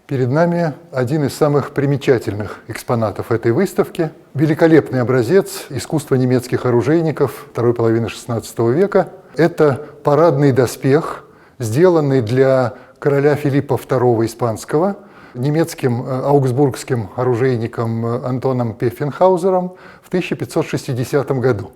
Перед нами один из самых примечательных экспонатов этой выставки. Великолепный образец искусства немецких оружейников второй половины XVI века. Это парадный доспех, сделанный для короля Филиппа II Испанского немецким аугсбургским оружейником Антоном Пфеффенхаузером в 1560 году.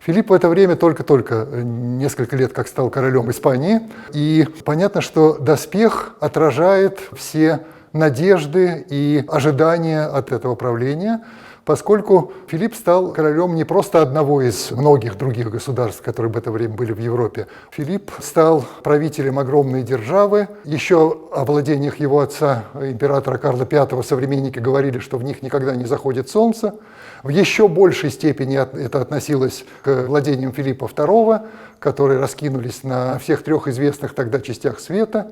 Филипп в это время только-только несколько лет как стал королем Испании, и понятно, что доспех отражает все надежды и ожидания от этого правления, поскольку Филипп стал королем не просто одного из многих других государств, которые в это время были в Европе. Филипп стал правителем огромной державы. Еще о владениях его отца, императора Карла V, современники говорили, что в них никогда не заходит солнце. В еще большей степени это относилось к владениям Филиппа II, которые раскинулись на всех трех известных тогда частях света.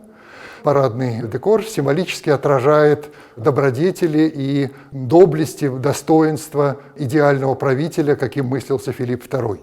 Парадный декор символически отражает добродетели и доблести, достоинства идеального правителя, каким мыслился Филипп II.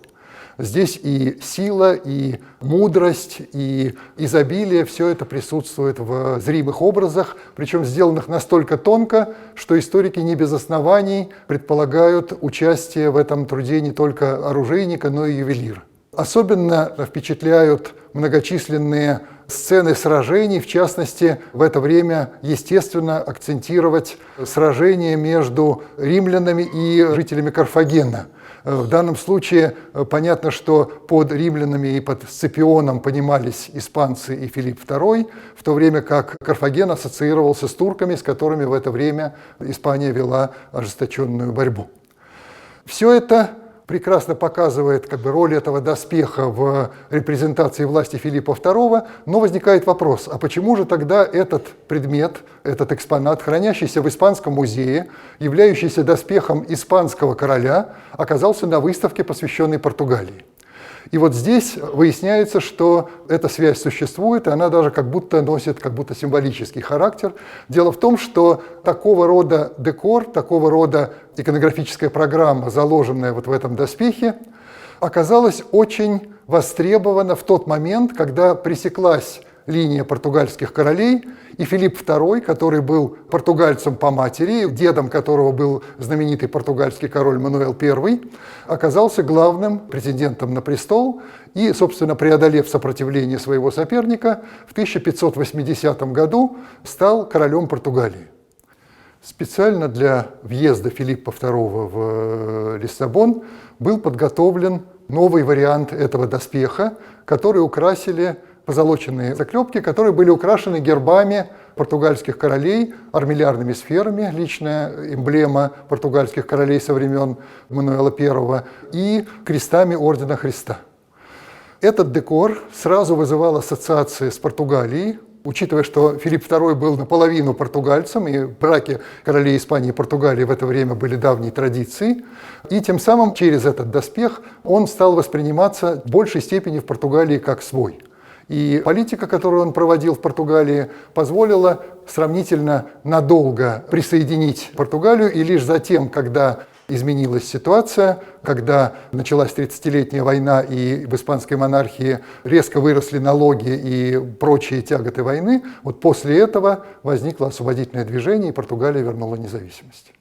Здесь и сила, и мудрость, и изобилие – все это присутствует в зримых образах, причем сделанных настолько тонко, что историки не без оснований предполагают участие в этом труде не только оружейника, но и ювелира. Особенно впечатляют многочисленные сцены сражений, в частности, в это время, естественно, акцентировать сражения между римлянами и жителями Карфагена. В данном случае понятно, что под римлянами и под Сципионом понимались испанцы и Филипп II, в то время как Карфаген ассоциировался с турками, с которыми в это время Испания вела ожесточенную борьбу. Все это прекрасно показывает роль этого доспеха в репрезентации власти Филиппа II, но возникает вопрос, а почему же тогда этот предмет, этот экспонат, хранящийся в Испанском музее, являющийся доспехом испанского короля, оказался на выставке, посвященной Португалии? И вот здесь выясняется, что эта связь существует, и она даже как будто носит символический характер. Дело в том, что такого рода декор, такого рода иконографическая программа, заложенная вот в этом доспехе, оказалась очень востребована в тот момент, когда пресеклась линия португальских королей, и Филипп II, который был португальцем по матери, дедом которого был знаменитый португальский король Мануэл I, оказался главным претендентом на престол и, собственно, преодолев сопротивление своего соперника, в 1580 году стал королем Португалии. Специально для въезда Филиппа II в Лиссабон был подготовлен новый вариант этого доспеха, который украсили позолоченные заклепки, которые были украшены гербами португальских королей, армиллярными сферами, личная эмблема португальских королей со времен Мануэла I, и крестами Ордена Христа. Этот декор сразу вызывал ассоциации с Португалией, учитывая, что Филипп II был наполовину португальцем, и браки королей Испании и Португалии в это время были давней традицией, и тем самым через этот доспех он стал восприниматься в большей степени в Португалии как свой. И политика, которую он проводил в Португалии, позволила сравнительно надолго присоединить Португалию, и лишь затем, когда изменилась ситуация, когда началась 30-летняя война и в испанской монархии резко выросли налоги и прочие тяготы войны, вот после этого возникло освободительное движение, и Португалия вернула независимость.